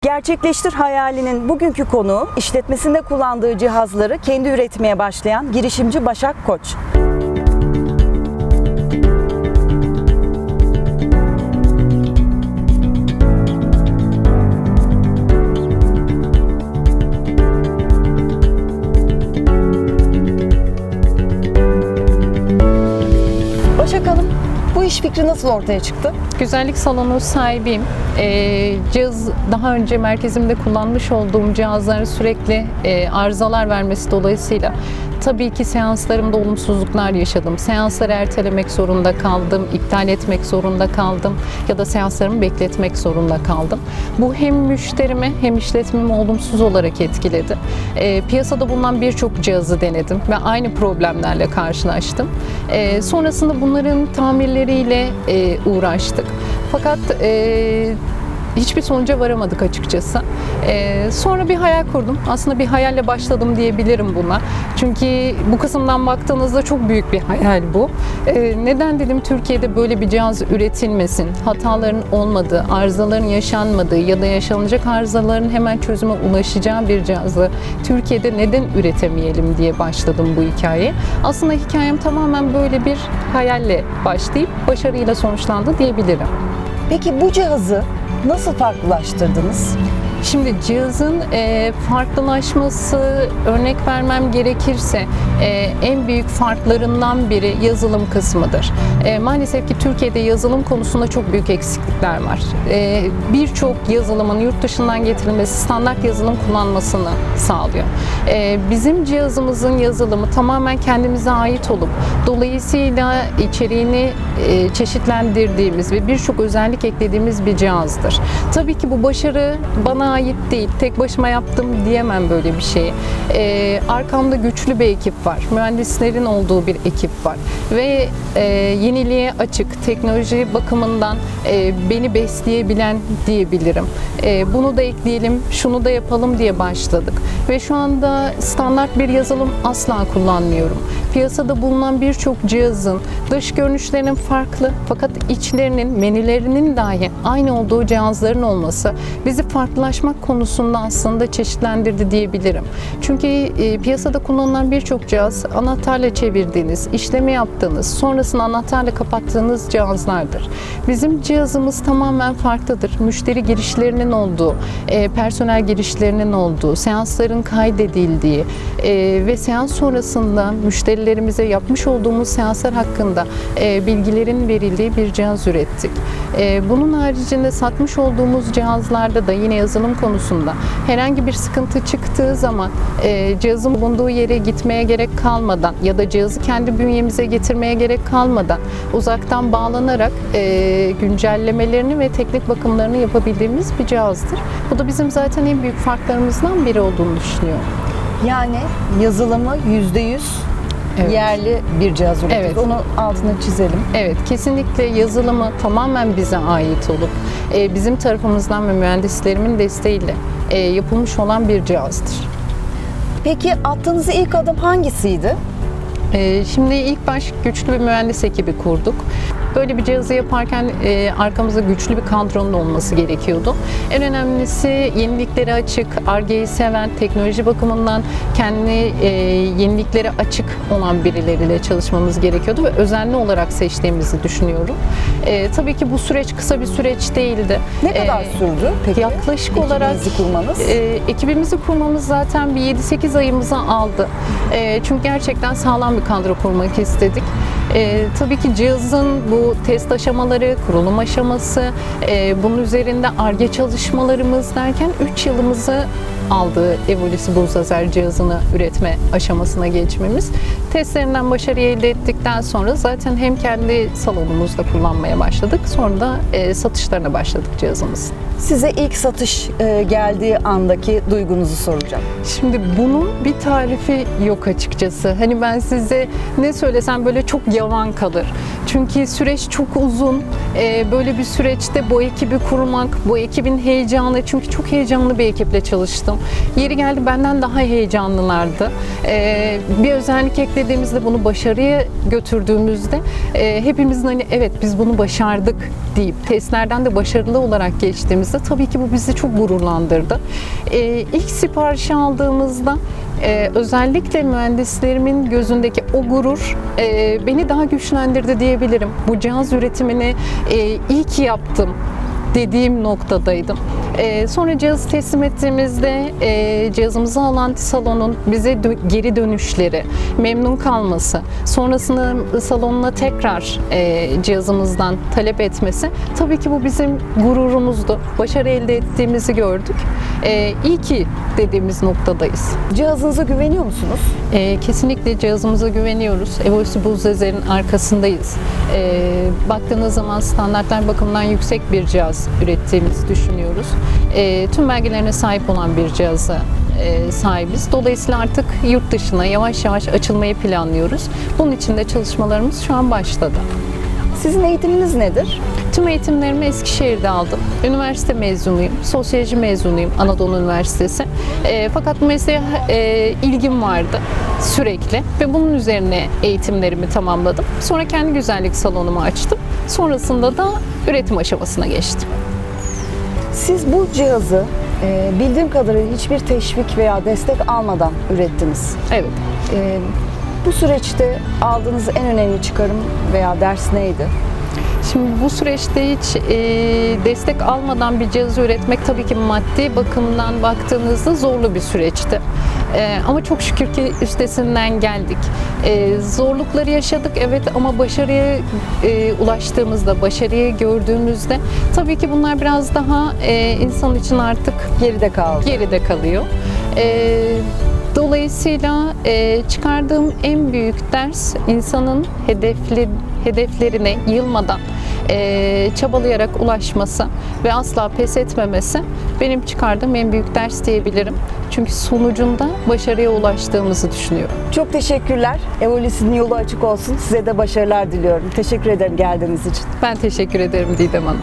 Gerçekleştir hayalinin bugünkü konuğu, işletmesinde kullandığı cihazları kendi üretmeye başlayan girişimci Başak Koç. Başak Hanım, bu iş fikri nasıl ortaya çıktı? Güzellik salonu sahibiyim. Cihaz daha önce merkezimde kullanmış olduğum cihazların sürekli arızalar vermesi dolayısıyla tabii ki seanslarımda olumsuzluklar yaşadım. Seansları ertelemek zorunda kaldım, iptal etmek zorunda kaldım ya da seanslarımı bekletmek zorunda kaldım. Bu hem müşterime hem işletmemi olumsuz olarak etkiledi. Piyasada bulunan birçok cihazı denedim ve aynı problemlerle karşılaştım. Sonrasında bunların tamirleriyle uğraştık. Fakat hiçbir sonuca varamadık açıkçası. Sonra bir hayal kurdum. Aslında bir hayalle başladım diyebilirim buna. Çünkü bu kısımdan baktığınızda çok büyük bir hayal bu. Neden dedim Türkiye'de böyle bir cihaz üretilmesin? Hataların olmadığı, arızaların yaşanmadığı ya da yaşanacak arızaların hemen çözüme ulaşacağı bir cihazı Türkiye'de neden üretemeyelim diye başladım bu hikayeye. Aslında hikayem tamamen böyle bir hayalle başlayıp başarıyla sonuçlandı diyebilirim. Peki bu cihazı nasıl farklılaştırdınız? Şimdi cihazın farklılaşması, örnek vermem gerekirse en büyük farklarından biri yazılım kısmıdır. Maalesef ki Türkiye'de yazılım konusunda çok büyük eksiklikler var. Birçok yazılımın yurt dışından getirilmesi standart yazılım kullanmasını sağlıyor. Bizim cihazımızın yazılımı tamamen kendimize ait olup dolayısıyla içeriğini çeşitlendirdiğimiz ve birçok özellik eklediğimiz bir cihazdır. Tabii ki bu başarı bana ait değil. Tek başıma yaptım diyemem böyle bir şeyi. Arkamda güçlü bir ekip var. Mühendislerin olduğu bir ekip var. Ve yeniliğe açık, teknoloji bakımından beni besleyebilen diyebilirim. Bunu da ekleyelim, şunu da yapalım diye başladık. Ve şu anda standart bir yazılım asla kullanmıyorum. Piyasada bulunan birçok cihazın dış görünüşlerinin farklı fakat içlerinin, menülerinin dahi aynı olduğu cihazların olması bizi farklılaşmak konusunda aslında çeşitlendirdi diyebilirim. Çünkü piyasada kullanılan birçok cihaz anahtarla çevirdiğiniz, işlemi yaptığınız, sonrasında anahtarla kapattığınız cihazlardır. Bizim cihazımız tamamen farklıdır. Müşteri girişlerinin olduğu, personel girişlerinin olduğu, seansların kaydedildiği ve seans sonrasında müşterilerimize yapmış olduğumuz seanslar hakkında bilgilerin verildiği bir cihaz ürettik. Bunun haricinde satmış olduğumuz cihazlarda da yine yazılım konusunda herhangi bir sıkıntı çıktığı zaman cihazın bulunduğu yere gitmeye gerek kalmadan ya da cihazı kendi bünyemize getirmeye gerek kalmadan uzaktan bağlanarak güncellemelerini ve teknik bakımlarını yapabildiğimiz bir cihazdır. Bu da bizim zaten en büyük farklarımızdan biri olduğunu düşünüyorum. Yani yazılımı %100 Evet. yerli bir cihaz üretiyoruz. Evet. Onu altını çizelim. Evet, kesinlikle yazılımı tamamen bize ait olup bizim tarafımızdan ve mühendislerimin desteğiyle yapılmış olan bir cihazdır. Peki attığınız ilk adım hangisiydi? Şimdi ilk baş güçlü bir mühendis ekibi kurduk. Böyle bir cihazı yaparken arkamızda güçlü bir kadronun olması gerekiyordu. En önemlisi yeniliklere açık, Ar-Ge'yi seven, teknoloji bakımından kendi yeniliklere açık olan birileriyle çalışmamız gerekiyordu ve özenli olarak seçtiğimizi düşünüyorum. Tabii ki bu süreç kısa bir süreç değildi. Ne kadar sürdü peki? Yaklaşık olarak kurmanız? Ekibimizi kurmamız zaten bir 7-8 ayımızı aldı. Çünkü gerçekten sağlam bir kadro kurmak istedik. Tabii ki cihazın bu test aşamaları, kurulum aşaması, bunun üzerinde Ar-Ge çalışmalarımız derken 3 yılımızı aldı Evolis Bursazer cihazını üretme aşamasına geçmemiz. Testlerinden başarı elde ettikten sonra zaten hem kendi salonumuzda kullanmaya başladık, sonra da satışlarına başladık cihazımızın. Size ilk satış geldiği andaki duygunuzu soracağım. Şimdi bunun bir tarifi yok açıkçası. Hani ben size ne söylesem böyle çok yavan kalır. Çünkü süreç çok uzun. Böyle bir süreçte bu ekibi kurmak, bu ekibin heyecanı, çünkü çok heyecanlı bir ekiple çalıştım. Yeri geldi benden daha heyecanlılardı. Bir özellik eklediğimizde, bunu başarıya götürdüğümüzde hepimizin hani evet biz bunu başardık deyip testlerden de başarılı olarak geçtiğimizde tabii ki bu bizi çok gururlandırdı. İlk siparişi aldığımızda özellikle mühendislerimin gözündeki o gurur beni daha güçlendirdi diyebilirim. Bu cihaz üretimini iyi ki yaptım dediğim noktadaydım. Sonra cihazı teslim ettiğimizde cihazımızı alan salonun bize geri dönüşleri, memnun kalması, sonrasında salonuna tekrar cihazımızdan talep etmesi, tabii ki bu bizim gururumuzdu. Başarı elde ettiğimizi gördük. İyi ki dediğimiz noktadayız. Cihazınıza güveniyor musunuz? Kesinlikle cihazımıza güveniyoruz. Evosi Buzdezer'in arkasındayız. Baktığınız zaman standartlar bakımından yüksek bir cihaz ürettiğimizi düşünüyoruz. Tüm belgelerine sahip olan bir cihaza sahibiz. Dolayısıyla artık yurt dışına yavaş yavaş açılmayı planlıyoruz. Bunun için de çalışmalarımız şu an başladı. Sizin eğitiminiz nedir? Tüm eğitimlerimi Eskişehir'de aldım. Üniversite mezunuyum, sosyoloji mezunuyum Anadolu Üniversitesi. Fakat bu mesleğe ilgim vardı sürekli ve bunun üzerine eğitimlerimi tamamladım. Sonra kendi güzellik salonumu açtım. Sonrasında da üretim aşamasına geçtim. Siz bu cihazı bildiğim kadarıyla hiçbir teşvik veya destek almadan ürettiniz. Evet. Bu süreçte aldığınız en önemli çıkarım veya ders neydi? Şimdi bu süreçte hiç destek almadan bir cihazı üretmek tabii ki maddi bakımdan baktığınızda zorlu bir süreçti. Ama çok şükür ki üstesinden geldik. Zorlukları yaşadık evet, ama başarıya ulaştığımızda, başarıyı gördüğümüzde tabii ki bunlar biraz daha insan için artık geride kalıyor. Dolayısıyla çıkardığım en büyük ders insanın hedeflerine yılmadan çabalayarak ulaşması ve asla pes etmemesi benim çıkardığım en büyük ders diyebilirim. Çünkü sonucunda başarıya ulaştığımızı düşünüyorum. Çok teşekkürler. Evolis'in yolu açık olsun. Size de başarılar diliyorum. Teşekkür ederim geldiğiniz için. Ben teşekkür ederim Didem Hanım.